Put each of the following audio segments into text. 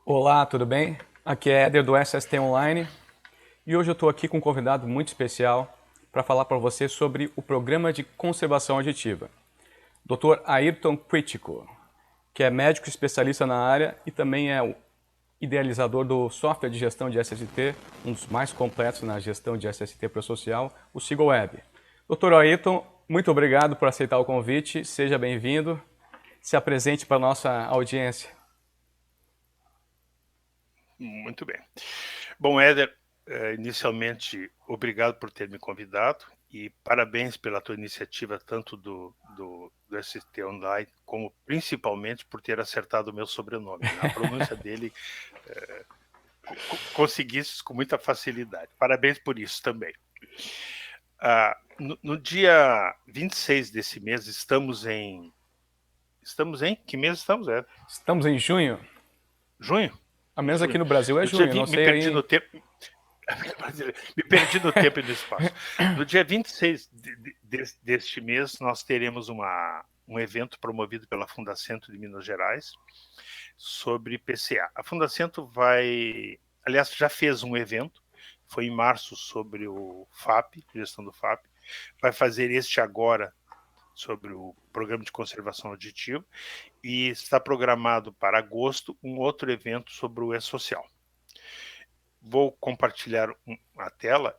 Olá, tudo bem? Aqui é Éder do SST Online e hoje eu estou aqui com um convidado muito especial para falar para você sobre o programa de conservação auditiva. Dr. Ayrton Critico, que é médico especialista na área e também é o idealizador do software de gestão de SST, um dos mais completos na gestão de SST para o social, o SigoWeb. Dr. Ayrton, muito obrigado por aceitar o convite, seja bem-vindo, se apresente para a nossa audiência. Muito bem. Bom, Éder, inicialmente, obrigado por ter me convidado e parabéns pela tua iniciativa, tanto do SST Online, como principalmente por ter acertado o meu sobrenome. A pronúncia dele conseguiste com muita facilidade. Parabéns por isso também. No dia 26 desse mês, estamos em... Que mês estamos, Éder? Estamos em junho. Junho? A Em menos aqui junho. no Brasil é No dia junho, não 20, me sei perdi aí. no tempo. Me perdi no tempo e no espaço. No dia 26 deste mês, nós teremos um evento promovido pela Fundacentro de Minas Gerais sobre PCA. A Fundacentro vai... Aliás, já fez um evento, foi em março, sobre o FAP, gestão do FAP. Vai fazer este agora sobre o Programa de Conservação Auditiva e está programado para agosto um outro evento sobre o E-Social. Vou compartilhar a tela,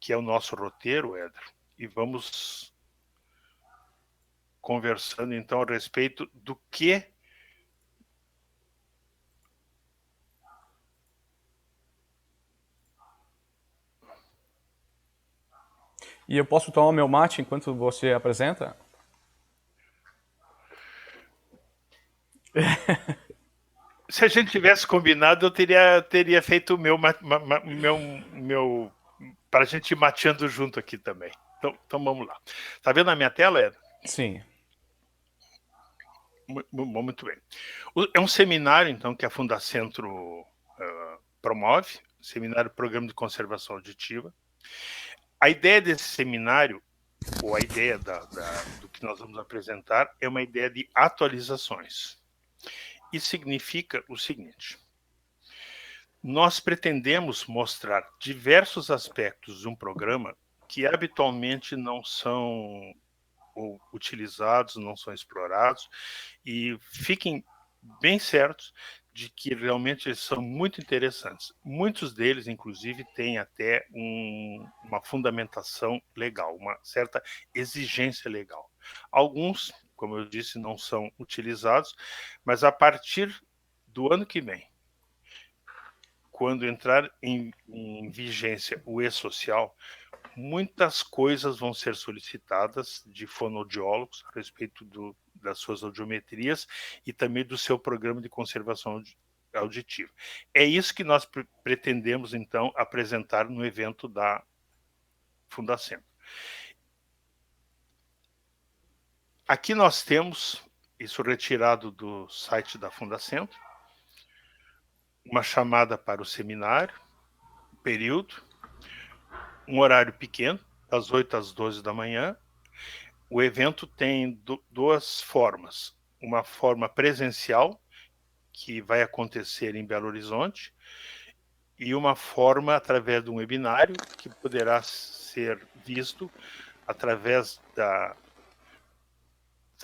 que é o nosso roteiro, Éder, e vamos conversando então a respeito do que... E eu posso tomar o meu mate enquanto você apresenta? Se a gente tivesse combinado, eu teria feito o meu para a gente ir mateando junto aqui também. Então vamos lá. Tá vendo a minha tela, Éder? Sim. Muito bem. É um seminário, então, que a Fundacentro promove, seminário Programa de Conservação Auditiva. A ideia desse seminário, ou a ideia do que nós vamos apresentar, é uma ideia de atualizações. Isso significa o seguinte: nós pretendemos mostrar diversos aspectos de um programa que habitualmente não são utilizados, não são explorados, e fiquem bem certos de que realmente eles são muito interessantes. Muitos deles, inclusive, têm até uma fundamentação legal, uma certa exigência legal. Alguns, como eu disse, não são utilizados, mas a partir do ano que vem, quando entrar em vigência o E-Social, muitas coisas vão ser solicitadas de fonoaudiólogos a respeito das suas audiometrias e também do seu programa de conservação auditiva. É isso que nós pretendemos, então, apresentar no evento da Fundacentro. Aqui nós temos, isso retirado do site da Fundacentro, uma chamada para o seminário, período, um horário pequeno, das 8 às 12 da manhã. O evento tem duas formas. Uma forma presencial, que vai acontecer em Belo Horizonte, e uma forma através de um webinário, que poderá ser visto através da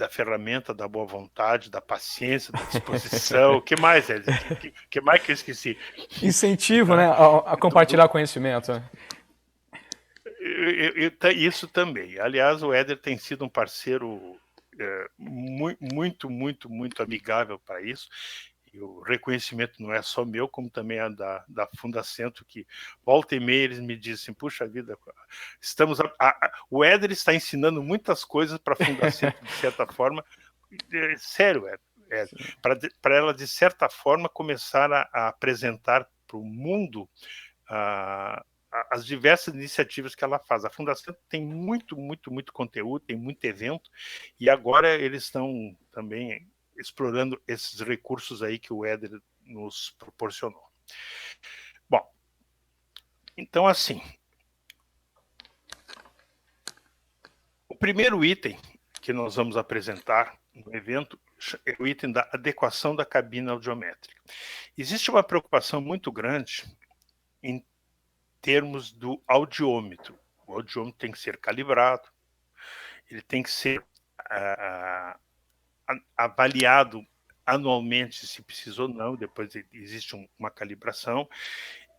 ferramenta da boa vontade, da paciência, da disposição. O que mais, Ed? Que mais que eu esqueci? Incentivo, né, Tá? a compartilhar conhecimento. Isso também. Aliás, o Éder tem sido um parceiro muito amigável para isso. E o reconhecimento não é só meu, como também é da Fundacentro, que volta e meia eles me dizem, puxa vida, o Éder está ensinando muitas coisas para a Fundacentro, de certa forma. Sério, Éder, para ela, de certa forma, começar a apresentar para o mundo as diversas iniciativas que ela faz. A Fundação tem muito conteúdo, tem muito evento, e agora eles estão também explorando esses recursos aí que o Éder nos proporcionou. Bom, então assim, o primeiro item que nós vamos apresentar no evento é o item da adequação da cabina audiométrica. Existe uma preocupação muito grande em termos do audiômetro. O audiômetro tem que ser calibrado, ele tem que ser avaliado anualmente se precisa ou não, depois existe uma calibração,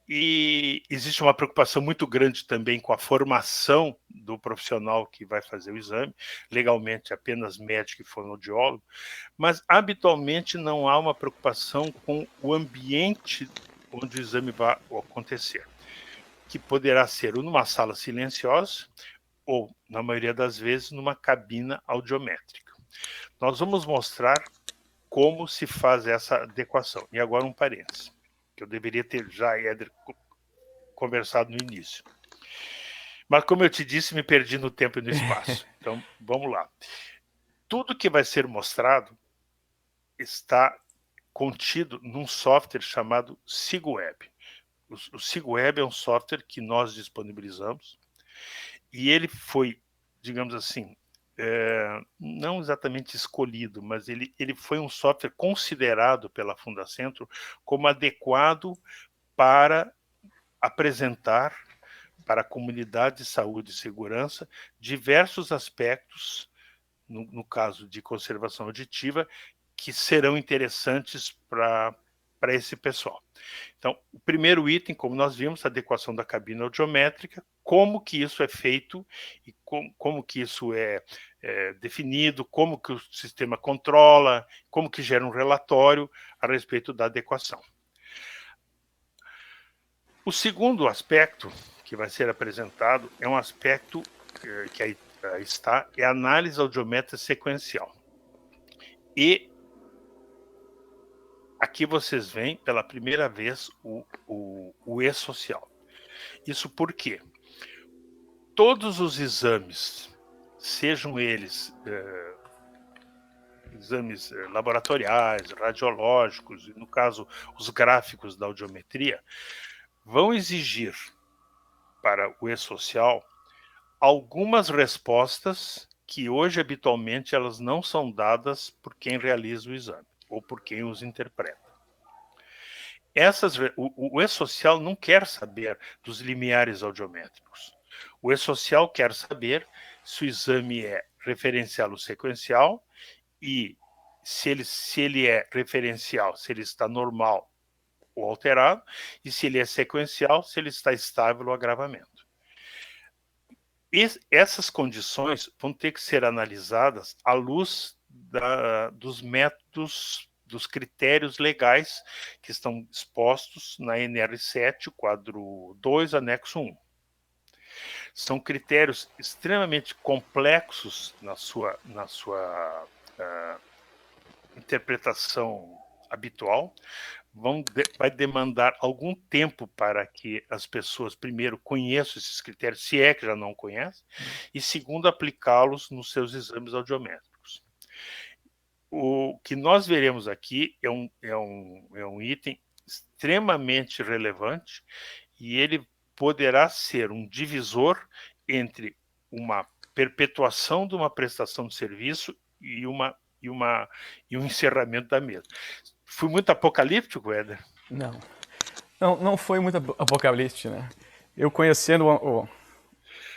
e existe uma preocupação muito grande também com a formação do profissional que vai fazer o exame, legalmente apenas médico e fonoaudiólogo, mas habitualmente não há uma preocupação com o ambiente onde o exame vai acontecer, que poderá ser ou numa sala silenciosa ou, na maioria das vezes, numa cabina audiométrica. Nós vamos mostrar como se faz essa adequação. E agora um parênteses, que eu deveria ter já, Éder, conversado no início. Mas, como eu te disse, me perdi no tempo e no espaço. Então, vamos lá. Tudo que vai ser mostrado está contido num software chamado SigWeb. O SigWeb é um software que nós disponibilizamos e ele foi, digamos assim, não exatamente escolhido, mas ele foi um software considerado pela Fundacentro como adequado para apresentar para a comunidade de saúde e segurança diversos aspectos, no caso de conservação auditiva, que serão interessantes para esse pessoal. Então, o primeiro item, como nós vimos, a adequação da cabina audiométrica, como que isso é feito e como que isso é definido, como que o sistema controla, como que gera um relatório a respeito da adequação. O segundo aspecto que vai ser apresentado é um aspecto que aí está, é a análise audiométrica sequencial. E aqui vocês veem pela primeira vez o E-social. Isso por quê? Todos os exames, sejam eles exames laboratoriais, radiológicos, e no caso os gráficos da audiometria, vão exigir para o E-social algumas respostas que hoje habitualmente elas não são dadas por quem realiza o exame ou por quem os interpreta. O E-social não quer saber dos limiares audiométricos. O E-social quer saber se o exame é referencial ou sequencial e se ele é referencial, se ele está normal ou alterado, e se ele é sequencial, se ele está estável ou agravamento. Essas condições vão ter que ser analisadas à luz dos métodos, dos critérios legais que estão expostos na NR7, quadro 2, anexo 1. São critérios extremamente complexos na sua interpretação habitual, vai demandar algum tempo para que as pessoas, primeiro, conheçam esses critérios, se é que já não conhecem, e segundo, aplicá-los nos seus exames audiométricos. O que nós veremos aqui é um item extremamente relevante e ele poderá ser um divisor entre uma perpetuação de uma prestação de serviço e um encerramento da mesma. Fui muito apocalíptico, Éder? Não foi muito apocalíptico, né? Eu conhecendo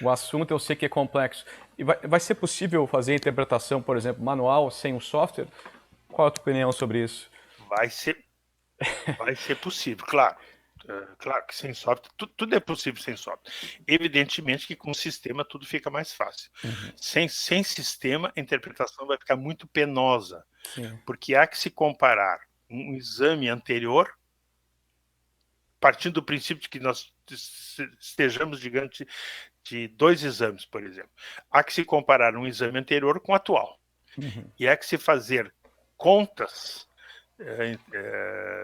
o assunto, eu sei que é complexo. E vai ser possível fazer interpretação, por exemplo, manual, sem o software? Qual a tua opinião sobre isso? Vai ser possível, claro. Claro que sem software, tudo é possível sem software. Evidentemente que com o sistema tudo fica mais fácil. Sem sistema, a interpretação vai ficar muito penosa, porque há que se comparar um exame anterior, partindo do princípio de que nós estejamos diante de dois exames, por exemplo. Há que se comparar um exame anterior com o atual. E há que se fazer contas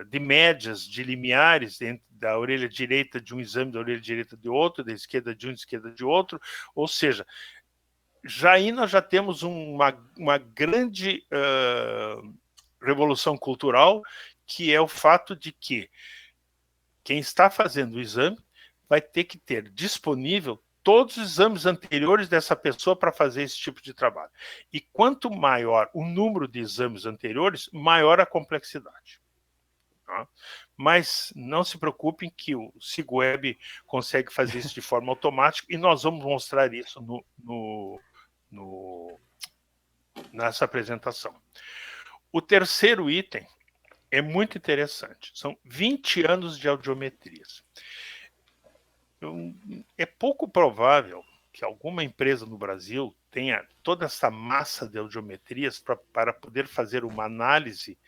de médias, de limiares da orelha direita de um exame, da orelha direita de outro, da esquerda de um, da esquerda de outro, ou seja, aí nós já temos uma grande revolução cultural, que é o fato de que quem está fazendo o exame vai ter que ter disponível todos os exames anteriores dessa pessoa para fazer esse tipo de trabalho. E quanto maior o número de exames anteriores, maior a complexidade. Tá? Mas não se preocupem que o SigWeb consegue fazer isso de forma automática e nós vamos mostrar isso nessa apresentação. O terceiro item é muito interessante. São 20 anos de audiometrias. É pouco provável que alguma empresa no Brasil tenha toda essa massa de audiometrias para poder fazer uma análise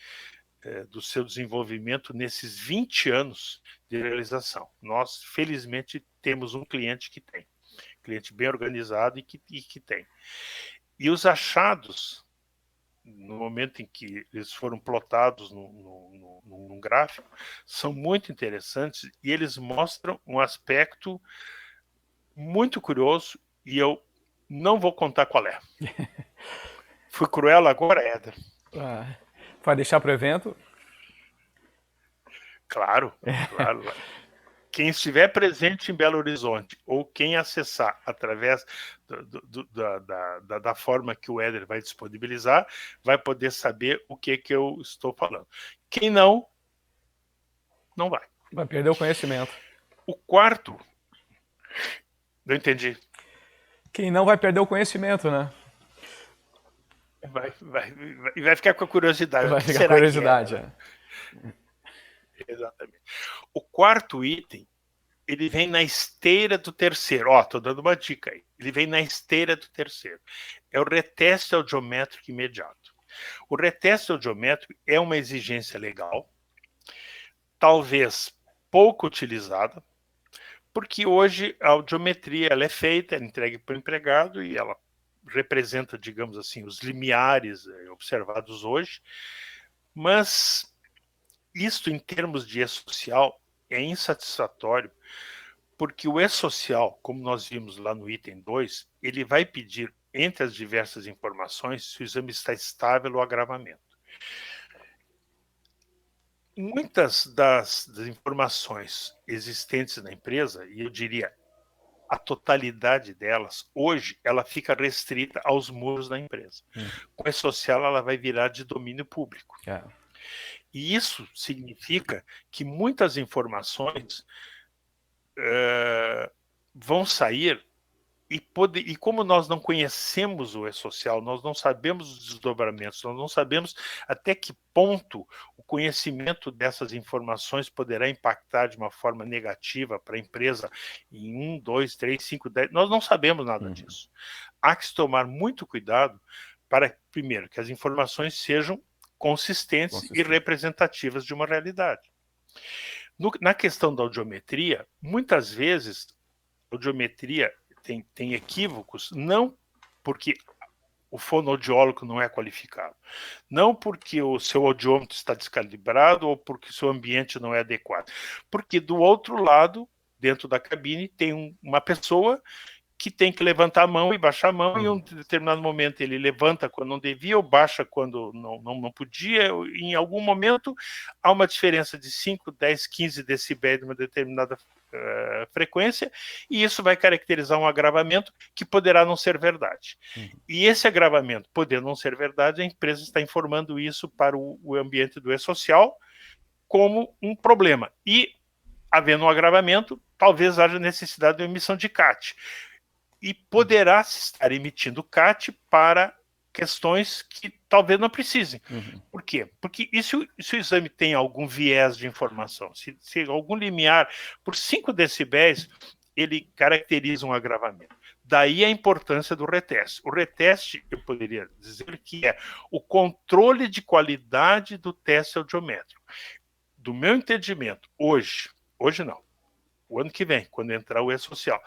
do seu desenvolvimento nesses 20 anos de realização. Nós, felizmente, temos um cliente que tem. Cliente bem organizado e que tem. E os achados, no momento em que eles foram plotados num gráfico, são muito interessantes e eles mostram um aspecto muito curioso e eu não vou contar qual é. Fui cruel agora, Éder? Vai deixar para o evento? Claro, claro. Quem estiver presente em Belo Horizonte ou quem acessar através da forma que o Éder vai disponibilizar, vai poder saber o que eu estou falando. Quem não vai. Vai perder o conhecimento. O quarto... Não entendi. Quem não vai perder o conhecimento, né? Vai ficar com a curiosidade. Vai ficar com a curiosidade, Exatamente. O quarto item, ele vem na esteira do terceiro. Estou dando uma dica aí. Ele vem na esteira do terceiro. É o reteste audiométrico imediato. O reteste audiométrico é uma exigência legal, talvez pouco utilizada, porque hoje a audiometria ela é feita, é entregue para o empregado e ela representa, digamos assim, os limiares observados hoje, mas isto em termos de e-social é insatisfatório, porque o e-social, como nós vimos lá no item 2, ele vai pedir, entre as diversas informações, se o exame está estável ou agravamento. Muitas das informações existentes na empresa, e eu diria a totalidade delas, hoje, ela fica restrita aos muros da empresa. Com o e-social, ela vai virar de domínio público. E isso significa que muitas informações vão sair e como nós não conhecemos o e-social, nós não sabemos os desdobramentos, nós não sabemos até que ponto o conhecimento dessas informações poderá impactar de uma forma negativa para a empresa em 1, 2, 3, 5, 10, nós não sabemos nada disso. Há que se tomar muito cuidado para, primeiro, que as informações sejam consistentes e representativas de uma realidade. Na questão da audiometria, muitas vezes a audiometria tem equívocos, não porque o fonoaudiólogo não é qualificado, não porque o seu audiômetro está descalibrado ou porque o seu ambiente não é adequado, porque do outro lado, dentro da cabine, tem uma pessoa que tem que levantar a mão e baixar a mão, e em um determinado momento ele levanta quando não devia, ou baixa quando não podia, em algum momento há uma diferença de 5, 10, 15 decibéis de uma determinada frequência, e isso vai caracterizar um agravamento que poderá não ser verdade. E esse agravamento, podendo não ser verdade, a empresa está informando isso para o ambiente do e-social como um problema. E, havendo um agravamento, talvez haja necessidade de emissão de CAT. E poderá estar emitindo CAT para questões que talvez não precisem. Por quê? Porque se o exame tem algum viés de informação, se algum limiar por 5 decibéis, ele caracteriza um agravamento. Daí a importância do reteste. O reteste, eu poderia dizer que é o controle de qualidade do teste audiométrico. Do meu entendimento, hoje não, o ano que vem, quando entrar o e-social,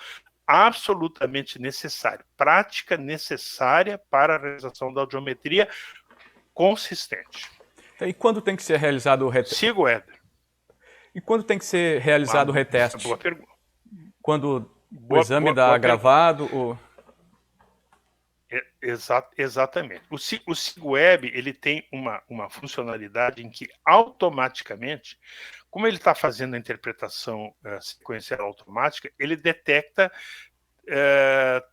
absolutamente necessário, prática necessária para a realização da audiometria consistente. E quando tem que ser realizado o reteste? Sigo, Éder. E quando tem que ser realizado o reteste? Boa pergunta. Quando o exame dá gravado? Ou... Exatamente. O SigWeb ele tem uma funcionalidade em que automaticamente, como ele está fazendo a interpretação sequencial automática, ele detecta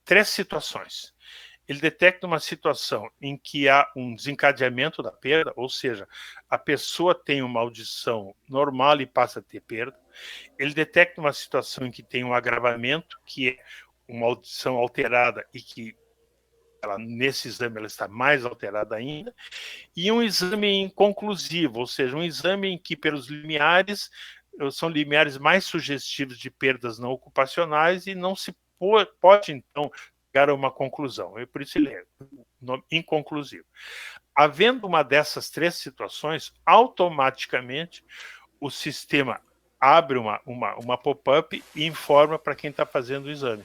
3 situações. Ele detecta uma situação em que há um desencadeamento da perda, ou seja, a pessoa tem uma audição normal e passa a ter perda. Ele detecta uma situação em que tem um agravamento, que é uma audição alterada e que nesse exame ela está mais alterada ainda, e um exame inconclusivo, ou seja, um exame em que pelos limiares são limiares mais sugestivos de perdas não ocupacionais e não se pode, então, chegar a uma conclusão. E por isso ele é inconclusivo. Havendo uma dessas 3 situações, automaticamente o sistema abre uma pop-up e informa para quem está fazendo o exame.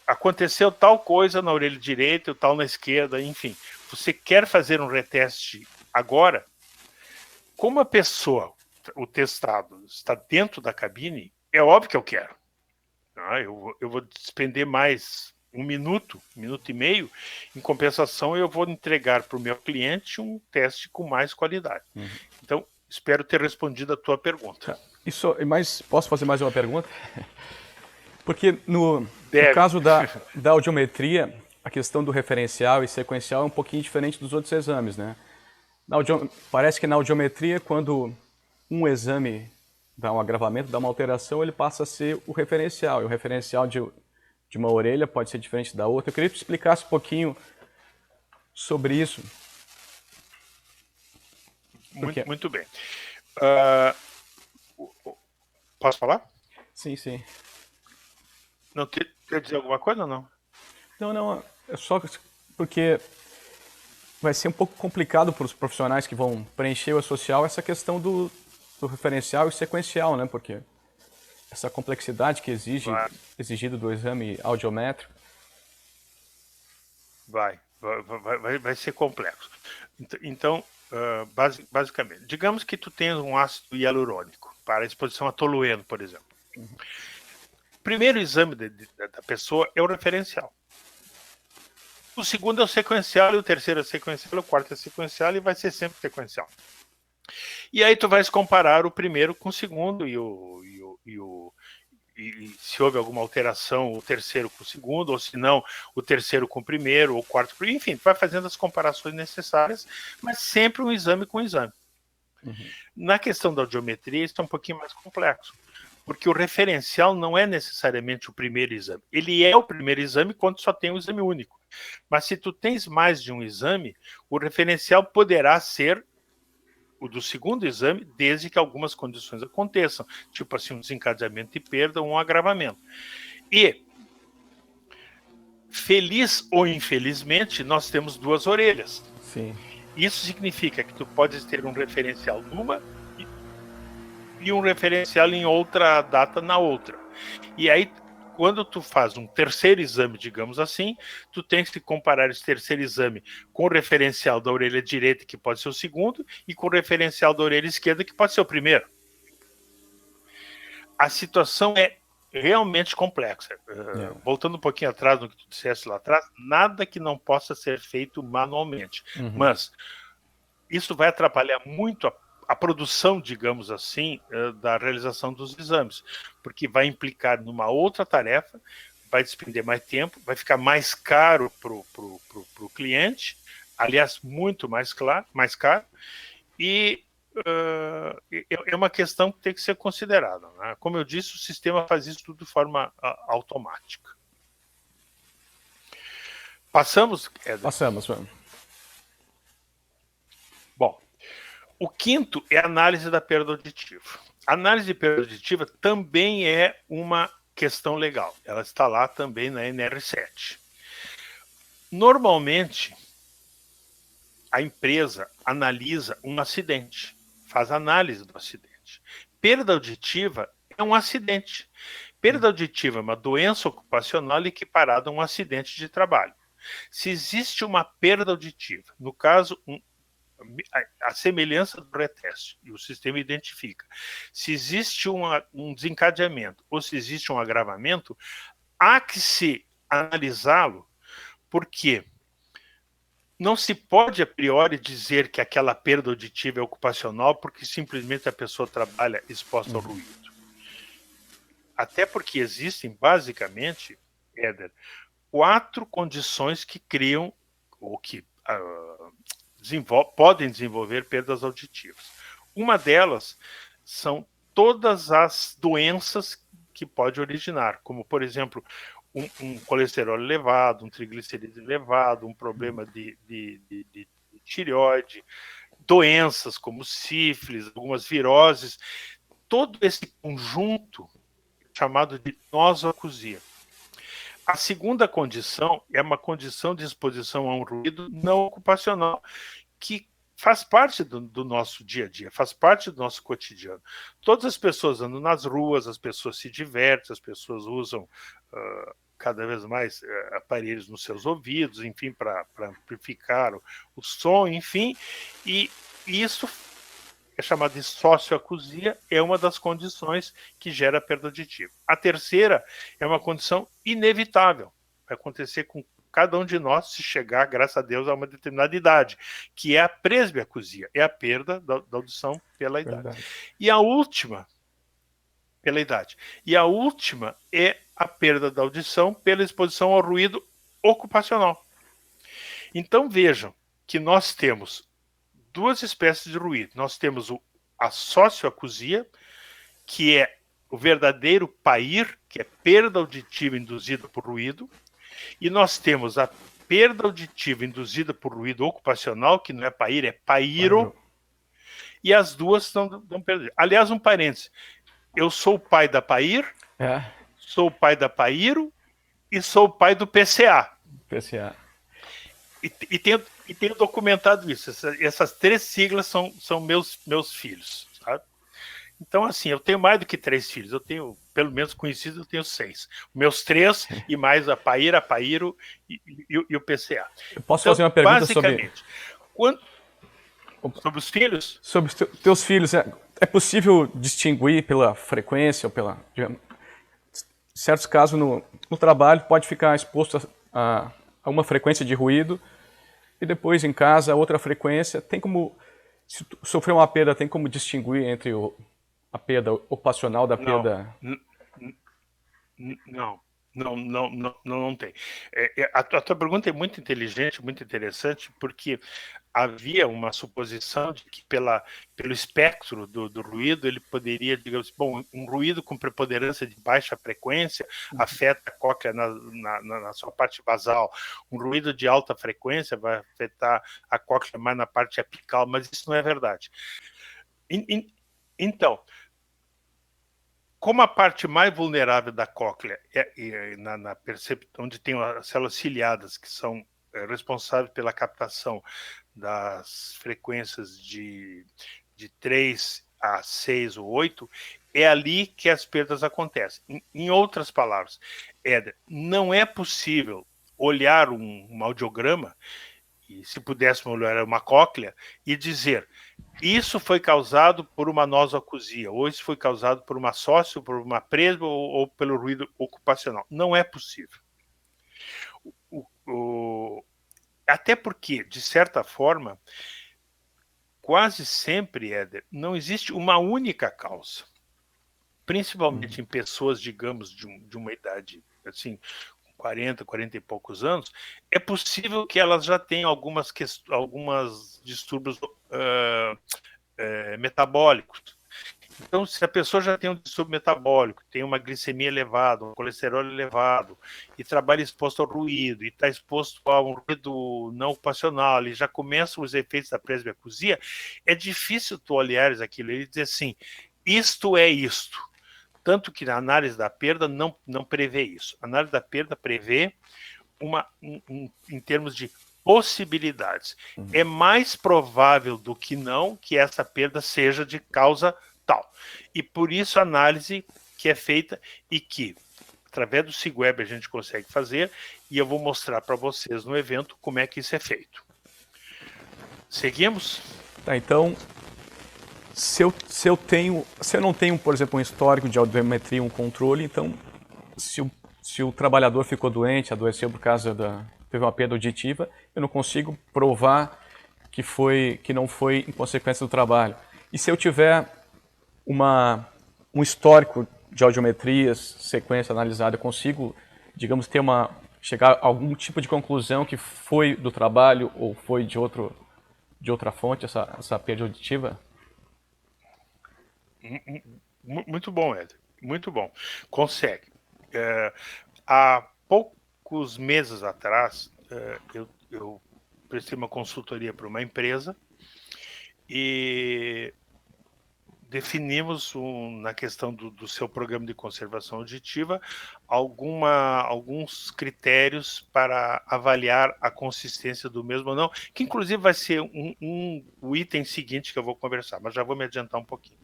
Aconteceu tal coisa na orelha direita, tal na esquerda, enfim. Você quer fazer um reteste agora? Como a pessoa, o testado, está dentro da cabine, é óbvio que eu quero. Eu vou despender mais 1 minuto, 1 minuto e meio. Em compensação, eu vou entregar para o meu cliente um teste com mais qualidade. Então, espero ter respondido a tua pergunta. Mas posso fazer mais uma pergunta? Porque no caso da audiometria, a questão do referencial e sequencial é um pouquinho diferente dos outros exames, né? Parece que na audiometria, quando um exame dá um agravamento, dá uma alteração, ele passa a ser o referencial. E o referencial de uma orelha pode ser diferente da outra. Eu queria que tu explicasse um pouquinho sobre isso. Muito bem. Posso falar? Sim, sim. Não, quer dizer alguma coisa ou não? Não, é só porque vai ser um pouco complicado para os profissionais que vão preencher o social essa questão do referencial e sequencial, né? Porque essa complexidade que exigido do exame audiométrico. Vai ser complexo. Então, basicamente, digamos que tu tens um ácido hialurônico para exposição a tolueno, por exemplo. O primeiro exame da pessoa é o referencial. O segundo é o sequencial, e o terceiro é o sequencial, o quarto é sequencial, e vai ser sempre sequencial. E aí tu vais comparar o primeiro com o segundo, e se houve alguma alteração, o terceiro com o segundo, ou se não, o terceiro com o primeiro, ou o quarto com o primeiro, enfim, tu vai fazendo as comparações necessárias, mas sempre um exame com exame. Na questão da audiometria, isso é um pouquinho mais complexo, porque o referencial não é necessariamente o primeiro exame. Ele é o primeiro exame quando só tem um exame único. Mas se tu tens mais de um exame, o referencial poderá ser o do segundo exame, desde que algumas condições aconteçam, tipo assim, um desencadeamento de perda ou um agravamento. E, feliz ou infelizmente, nós temos 2 orelhas. Sim. Isso significa que tu podes ter um referencial numa e um referencial em outra data na outra. E aí, quando tu faz um terceiro exame, digamos assim, tu tens que comparar esse terceiro exame com o referencial da orelha direita, que pode ser o segundo, e com o referencial da orelha esquerda, que pode ser o primeiro. A situação é realmente complexa. Voltando um pouquinho atrás no que tu disseste lá atrás, nada que não possa ser feito manualmente. Mas isso vai atrapalhar muito a produção, digamos assim, da realização dos exames, porque vai implicar numa outra tarefa, vai despender mais tempo, vai ficar mais caro para o cliente, aliás, muito mais caro, e é uma questão que tem que ser considerada, né? Como eu disse, o sistema faz isso tudo de forma automática. Passamos, Éder? Passamos. Bom, o quinto é a análise da perda auditiva. A análise de perda auditiva também é uma questão legal. Ela está lá também na NR7. Normalmente, a empresa analisa um acidente, faz análise do acidente. Perda auditiva é um acidente. Perda auditiva é uma doença ocupacional equiparada a um acidente de trabalho. Se existe uma perda auditiva, no caso, a semelhança do reteste, e o sistema identifica. Se existe um desencadeamento ou se existe um agravamento, há que se analisá-lo, porque não se pode a priori dizer que aquela perda auditiva é ocupacional porque simplesmente a pessoa trabalha exposta ao ruído. Até porque existem, basicamente, Éder, 4 condições que criam ou que podem desenvolver perdas auditivas. Uma delas são todas as doenças que pode originar, como, por exemplo, um colesterol elevado, um triglicerídeo elevado, um problema de tireoide, doenças como sífilis, algumas viroses, todo esse conjunto chamado de nosoacusia. A segunda condição é uma condição de exposição a um ruído não ocupacional, que faz parte do nosso dia a dia, faz parte do nosso cotidiano. Todas as pessoas andam nas ruas, as pessoas se divertem, as pessoas usam cada vez mais aparelhos nos seus ouvidos, enfim, para amplificar o som, enfim, e isso é chamado de socioacusia, é uma das condições que gera perda auditiva. A terceira é uma condição inevitável, vai acontecer com cada um de nós se chegar, graças a Deus, a uma determinada idade, que é a presbiacusia, é a perda da audição pela idade. Verdade. E a última, pela idade. E a última é a perda da audição pela exposição ao ruído ocupacional. Então vejam que nós temos 2 espécies de ruído. Nós temos a socioacusia, que é o verdadeiro pair, que é perda auditiva induzida por ruído, e nós temos a perda auditiva induzida por ruído ocupacional, que não é pair, é pairo, e as duas estão perdidas. Aliás, um parêntese, eu sou o pai da pair, sou o pai da pairo e sou o pai do PCA. PCA. E tenho documentado isso. Essas 3 siglas são meus filhos. Sabe? Então, assim, eu tenho mais do que 3 filhos. Eu tenho, pelo menos conhecidos, eu tenho 6. Meus 3 e mais a Paíra, a Paíro e o PCA. Eu posso fazer uma pergunta sobre os filhos? Sobre os teus filhos. É possível distinguir pela frequência ou pela... Digamos, em certos casos, no trabalho, pode ficar exposto a uma frequência de ruído e depois em casa outra frequência. Tem como, se sofrer uma perda, tem como distinguir entre a perda ocupacional da perda? Não tem. A tua pergunta é muito inteligente, muito interessante, porque havia uma suposição de que pelo espectro do ruído ele poderia, digamos, um ruído com preponderância de baixa frequência afeta a cóclea na sua parte basal, um ruído de alta frequência vai afetar a cóclea mais na parte apical, mas isso não é verdade. Então, como a parte mais vulnerável da cóclea na percepção, onde tem as células ciliadas, que são responsáveis pela captação das frequências de 3 a 6 ou 8, é ali que as perdas acontecem. Em outras palavras, Éder, não é possível olhar um audiograma, e se pudéssemos olhar uma cóclea, e dizer isso foi causado por uma nosoacusia, ou isso foi causado por uma sócio, por uma presba ou pelo ruído ocupacional. Não é possível. Até porque, de certa forma, quase sempre, Éder, não existe uma única causa. Principalmente em pessoas, digamos, de uma idade, assim, 40 e poucos anos, é possível que elas já tenham algumas distúrbios metabólicos. Então, se a pessoa já tem um distúrbio metabólico, tem uma glicemia elevada, um colesterol elevado, e trabalha exposto ao ruído, e está exposto a um ruído não ocupacional, e já começam os efeitos da presbiacusia, é difícil tu olhares aquilo e dizer assim, isto é isto. Tanto que a análise da perda não prevê isso. A análise da perda prevê em termos de possibilidades. É mais provável do que não que essa perda seja de causa tal. E por isso a análise que é feita e que, através do SIGWeb, a gente consegue fazer, e eu vou mostrar para vocês no evento como é que isso é feito. Seguimos? Tá, então, se eu não tenho, por exemplo, um histórico de audiometria, um controle, então, se o trabalhador ficou doente, adoeceu por causa teve uma perda auditiva, eu não consigo provar que não foi em consequência do trabalho. E se eu tiver um histórico de audiometrias, sequência analisada, eu consigo, digamos, chegar a algum tipo de conclusão que foi do trabalho ou foi de outra fonte, essa perda auditiva? Muito bom, Éder. Muito bom. Consegue. Há poucos meses atrás, eu prestei uma consultoria para uma empresa e definimos, na questão do seu programa de conservação auditiva, alguns critérios para avaliar a consistência do mesmo ou não, que inclusive vai ser o item seguinte que eu vou conversar, mas já vou me adiantar um pouquinho.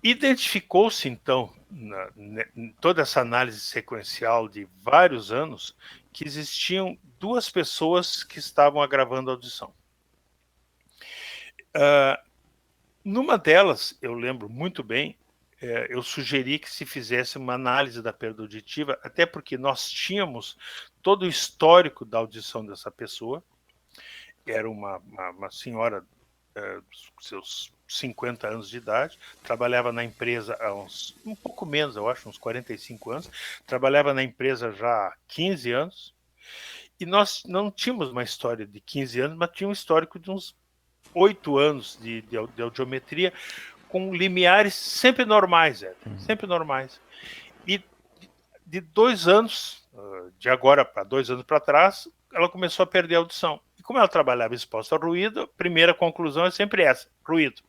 Identificou-se, então, em toda essa análise sequencial de vários anos, que existiam duas pessoas que estavam agravando a audição. Numa delas, eu lembro muito bem, eu sugeri que se fizesse uma análise da perda auditiva, até porque nós tínhamos todo o histórico da audição dessa pessoa. Era uma senhora seus 50 anos de idade, trabalhava na empresa há um pouco menos, eu acho, uns 45 anos, trabalhava na empresa já há 15 anos, e nós não tínhamos uma história de 15 anos, mas tinha um histórico de uns 8 anos de audiometria, com limiares sempre normais, sempre normais. E de 2 anos, de agora para 2 anos para trás, ela começou a perder a audição. E como ela trabalhava exposta ao ruído, a primeira conclusão é sempre essa, ruído.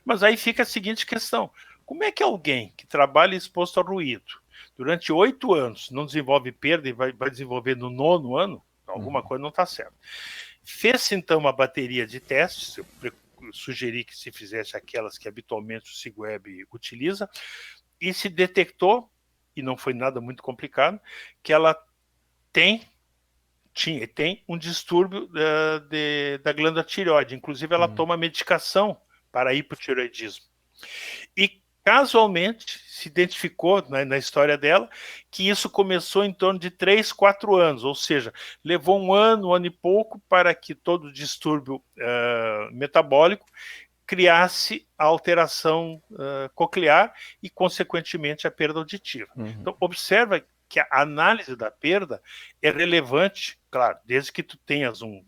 Mas aí fica a seguinte questão: como é que alguém que trabalha exposto ao ruído durante 8 anos não desenvolve perda e vai desenvolver no 9º ano? Alguma coisa não está certa. Fez-se então uma bateria de testes, eu sugeri que se fizesse aquelas que habitualmente o SIGWeb utiliza, e se detectou, e não foi nada muito complicado, que ela tem um distúrbio da glândula tireoide. Inclusive, ela toma medicação para hipotireoidismo. E, casualmente, se identificou na história dela que isso começou em torno de 3, 4 anos, ou seja, levou um ano e pouco para que todo o distúrbio metabólico criasse a alteração coclear e, consequentemente, a perda auditiva. Então, observa que a análise da perda é relevante, claro, desde que tu tenhas uma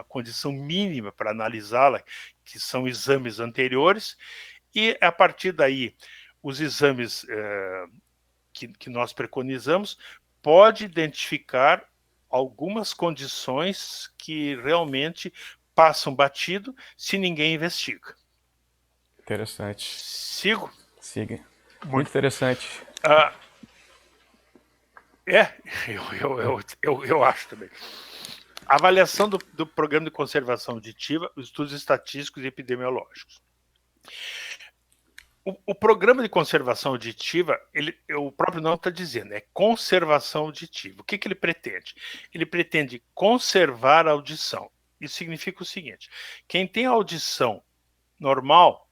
condição mínima para analisá-la, que são exames anteriores, e a partir daí, os exames que nós preconizamos pode identificar algumas condições que realmente passam batido se ninguém investiga. Interessante. Sigo? Siga. Muito interessante. Eu acho também. Avaliação do programa de conservação auditiva, estudos estatísticos e epidemiológicos. O programa de conservação auditiva, o próprio nome está dizendo, é conservação auditiva. O que ele pretende? Ele pretende conservar a audição. Isso significa o seguinte: quem tem audição normal,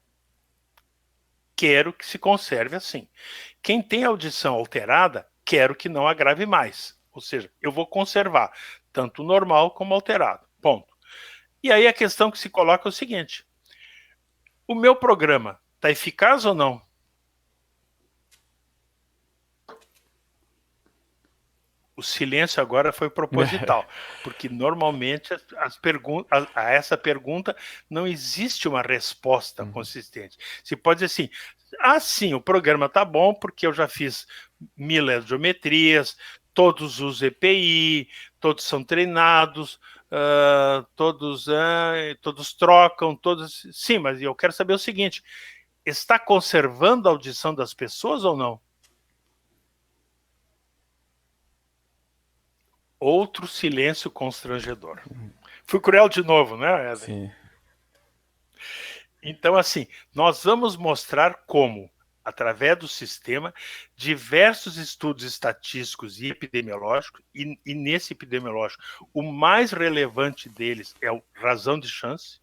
quero que se conserve assim. Quem tem audição alterada, quero que não agrave mais. Ou seja, eu vou conservar tanto normal como alterado. Ponto. E aí a questão que se coloca é o seguinte: o meu programa está eficaz ou não? O silêncio agora foi proposital, porque normalmente a essa pergunta não existe uma resposta consistente. Se pode dizer assim: sim, o programa está bom porque eu já fiz 1000 audiometrias, todos os EPI, todos são treinados, todos trocam, todos... Sim, mas eu quero saber o seguinte: está conservando a audição das pessoas ou não? Outro silêncio constrangedor. Fui cruel de novo, né, Eden? Sim. Então, assim, nós vamos mostrar como, através do sistema, diversos estudos estatísticos e epidemiológicos, e nesse epidemiológico, o mais relevante deles é o razão de chance.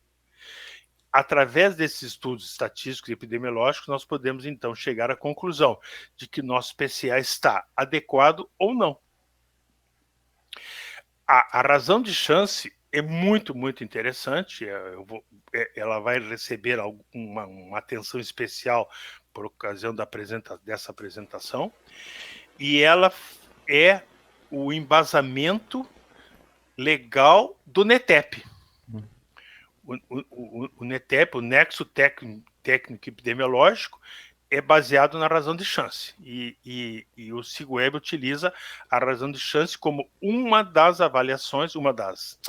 Através desses estudos estatísticos e epidemiológicos, nós podemos, então, chegar à conclusão de que nosso PCA está adequado ou não. A razão de chance é muito, muito interessante. Ela vai receber uma atenção especial por ocasião dessa apresentação. E ela é o embasamento legal do NETEP. O NETEP, o Nexo Técnico Epidemiológico, é baseado na razão de chance. E o SIGWeb utiliza a razão de chance como uma das avaliações, uma das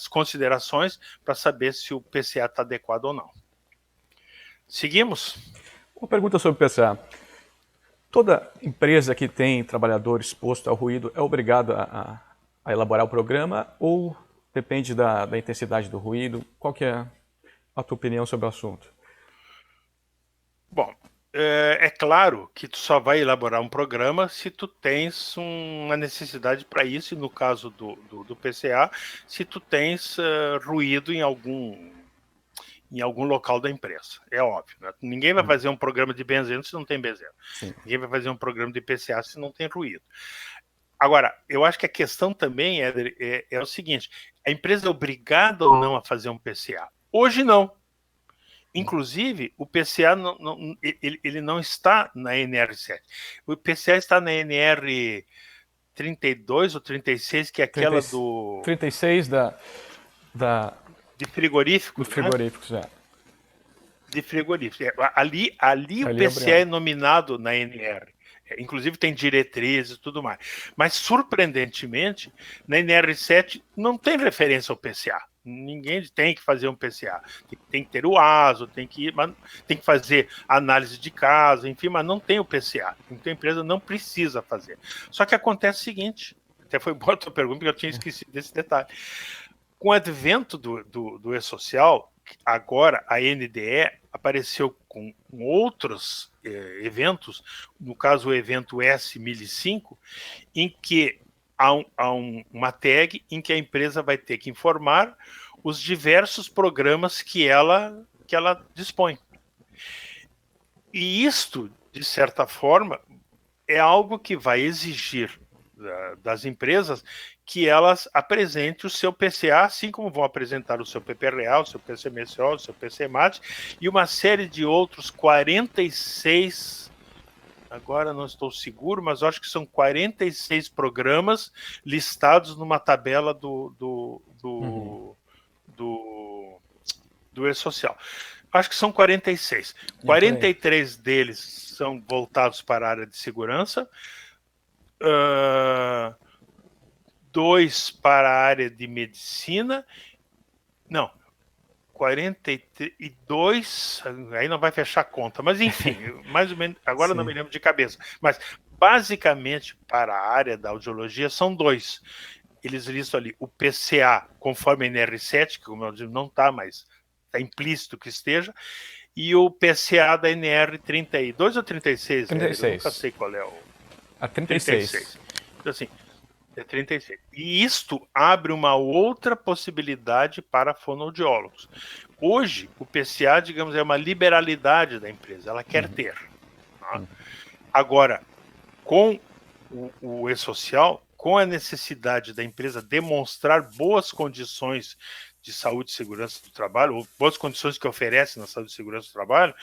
considerações para saber se o PCA está adequado ou não. Seguimos? Uma pergunta sobre o PCA. Toda empresa que tem trabalhador exposto ao ruído é obrigada a elaborar o programa ou depende da intensidade do ruído? Qual que é a tua opinião sobre o assunto? Bom, é claro que tu só vai elaborar um programa se tu tens uma necessidade para isso, e no caso do PCA, se tu tens ruído em algum local da empresa. É óbvio, né? Ninguém vai fazer um programa de benzeno se não tem benzeno. Sim. Ninguém vai fazer um programa de PCA se não tem ruído. Agora, eu acho que a questão também, Éder, é o seguinte: a empresa é obrigada ou não a fazer um PCA? Hoje não. Inclusive, o PCA ele não está na NR7. O PCA está na NR 32 ou 36, que é aquela 36 de frigoríficos, dos frigoríficos, né? De frigoríficos. Ali o PCA é nominado na NR. Inclusive tem diretrizes e tudo mais. Mas, surpreendentemente, na NR7 não tem referência ao PCA. Ninguém tem que fazer um PCA. Tem que ter o ASO, tem que fazer análise de caso, enfim, mas não tem o PCA. Então a empresa não precisa fazer. Só que acontece o seguinte, até foi boa a tua pergunta, porque eu tinha esquecido desse detalhe. Com o advento do e-social, agora a NDE apareceu com outros eventos, no caso o evento S1005, em que há uma tag em que a empresa vai ter que informar os diversos programas que ela dispõe. E isto, de certa forma, é algo que vai exigir das empresas que elas apresentem o seu PCA, assim como vão apresentar o seu PPRA, o seu PCMSO, o seu PCMAT e uma série de outros 46, agora não estou seguro, mas acho que são 46 programas listados numa tabela do e-social. Acho que são 46. 43 deles são voltados para a área de segurança, 2 para a área de medicina, não, 42, aí não vai fechar a conta, mas enfim, mais ou menos, agora não me lembro de cabeça, mas basicamente para a área da audiologia são 2. Eles listam ali o PCA, conforme a NR7, que como eu digo, não está, mas está implícito que esteja, e o PCA da NR 32 ou 36? 36. Eu nunca sei qual é o... A 36. Então, assim, é 36. E isto abre uma outra possibilidade para fonoaudiólogos. Hoje, o PCA, digamos, é uma liberalidade da empresa, ela quer ter. Tá? Agora, com o e-social, com a necessidade da empresa demonstrar boas condições de saúde e segurança do trabalho, ou boas condições que oferece na saúde e segurança do trabalho,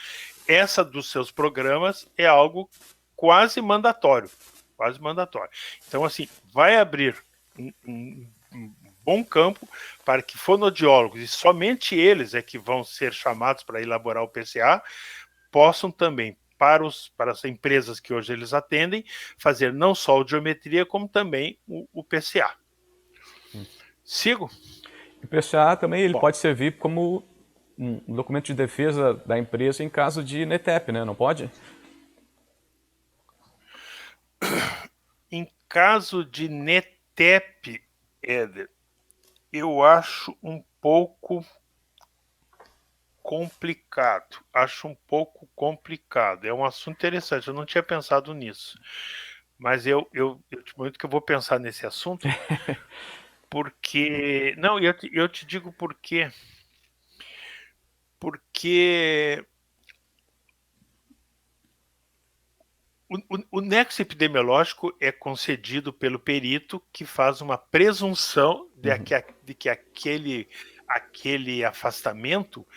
essa dos seus programas é algo quase mandatório. Quase mandatório. Então, assim, vai abrir um bom campo para que fonoaudiólogos, e somente eles é que vão ser chamados para elaborar o PCA, possam também, para as empresas que hoje eles atendem, fazer não só a audiometria, como também o PCA. Sigo? O PCA também ele pode servir como um documento de defesa da empresa em caso de NETEP, né? Não pode? Em caso de NETEP, Éder, eu acho um pouco complicado. É um assunto interessante, eu não tinha pensado nisso. Mas eu te prometo que eu vou pensar nesse assunto, porque... Não, eu te digo por quê. Porque O nexo epidemiológico é concedido pelo perito que faz uma presunção de que aquele afastamento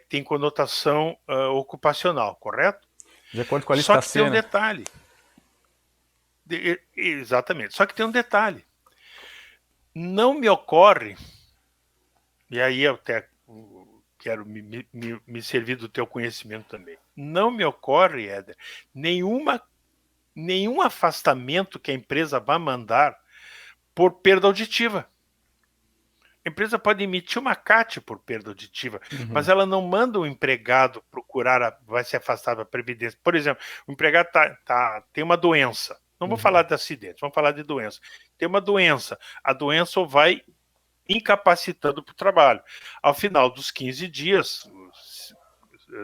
tem conotação ocupacional, correto? De acordo com a Só lista que tem C, um né? detalhe. Exatamente. Só que tem um detalhe. Não me ocorre, e aí eu até quero me servir do teu conhecimento também. Não me ocorre, Éder, nenhum afastamento que a empresa vai mandar por perda auditiva. A empresa pode emitir uma CAT por perda auditiva, mas ela não manda o empregado procurar, vai se afastar da Previdência. Por exemplo, o empregado tem uma doença. Não vou falar de acidente, vamos falar de doença. Tem uma doença. A doença vai incapacitando para o trabalho. Ao final dos 15 dias,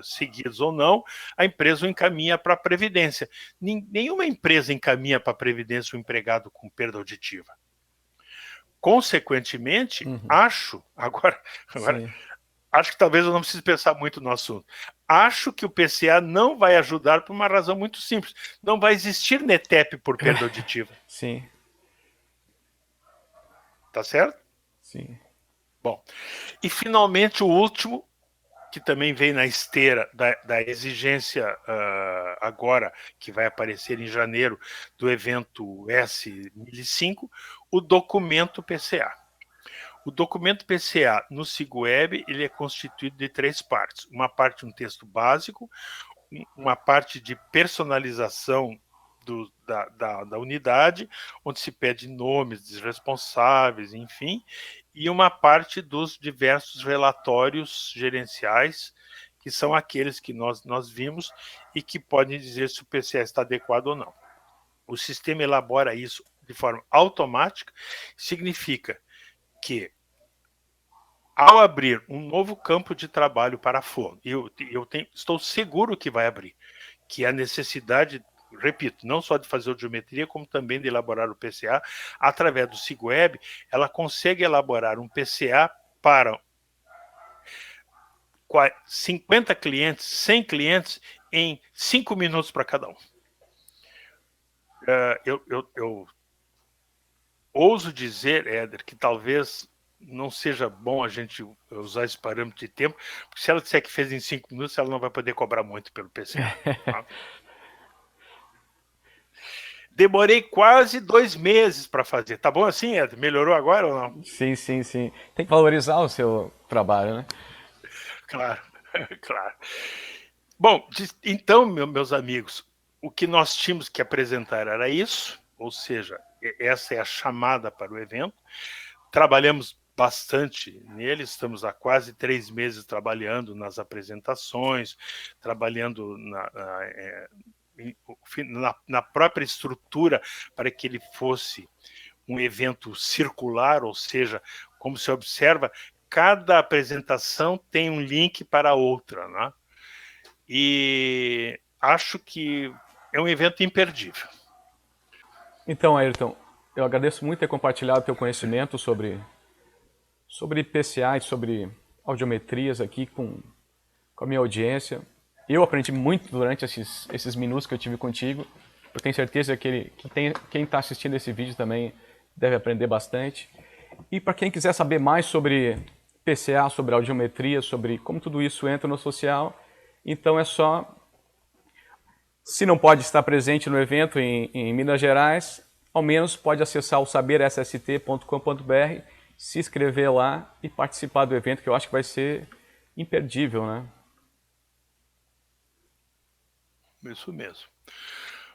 seguidos ou não, a empresa o encaminha para a Previdência. Nenhuma empresa encaminha para a Previdência o empregado com perda auditiva. Consequentemente, acho que talvez eu não precise pensar muito no assunto. Acho que o PCA não vai ajudar por uma razão muito simples. Não vai existir NETEP por perda auditiva. Sim. Tá certo? Sim. Bom, e finalmente o último, que também vem na esteira da exigência agora, que vai aparecer em janeiro, do evento S1005, o documento PCA. O documento PCA no SIGWeb ele é constituído de 3 partes. Uma parte, um texto básico, uma parte de personalização da unidade, onde se pede nomes dos responsáveis, enfim, e uma parte dos diversos relatórios gerenciais, que são aqueles que nós vimos e que podem dizer se o PCA está adequado ou não. O sistema elabora isso de forma automática, significa que, ao abrir um novo campo de trabalho para a FON, estou seguro que vai abrir, que é a necessidade, repito, não só de fazer audiometria, como também de elaborar o PCA, através do SIGWeb, ela consegue elaborar um PCA para 50 clientes, 100 clientes, em 5 minutos para cada um. Eu ouso dizer, Éder, que talvez não seja bom a gente usar esse parâmetro de tempo, porque se ela disser que fez em 5 minutos, ela não vai poder cobrar muito pelo PCA. Tá? Demorei quase 2 meses para fazer. Tá bom assim, Éder? Melhorou agora ou não? Sim, sim, sim. Tem que valorizar o seu trabalho, né? Claro, claro. Bom, então, meus amigos, o que nós tínhamos que apresentar era isso, ou seja, essa é a chamada para o evento. Trabalhamos bastante nele, estamos há quase 3 meses trabalhando nas apresentações, trabalhando na própria estrutura para que ele fosse um evento circular, ou seja, como se observa, cada apresentação tem um link para a outra, né? E acho que é um evento imperdível. Então, Ayrton, eu agradeço muito ter compartilhado o teu conhecimento sobre PCA e sobre audiometrias aqui com a minha audiência. Eu aprendi muito durante esses minutos que eu tive contigo. Eu tenho certeza que quem está assistindo esse vídeo também deve aprender bastante. E para quem quiser saber mais sobre PCA, sobre audiometria, sobre como tudo isso entra no social, então é só, se não pode estar presente no evento em Minas Gerais, ao menos pode acessar o sabersst.com.br, se inscrever lá e participar do evento, que eu acho que vai ser imperdível, né? Isso mesmo.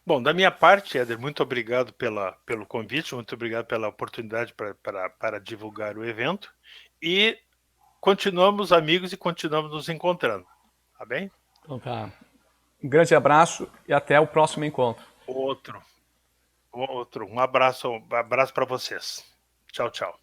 Bom, da minha parte, Éder, muito obrigado pelo convite, muito obrigado pela oportunidade para divulgar o evento. E continuamos amigos e continuamos nos encontrando. Tá bem? Então tá. Um grande abraço e até o próximo encontro. Outro. Um abraço para vocês. Tchau, tchau.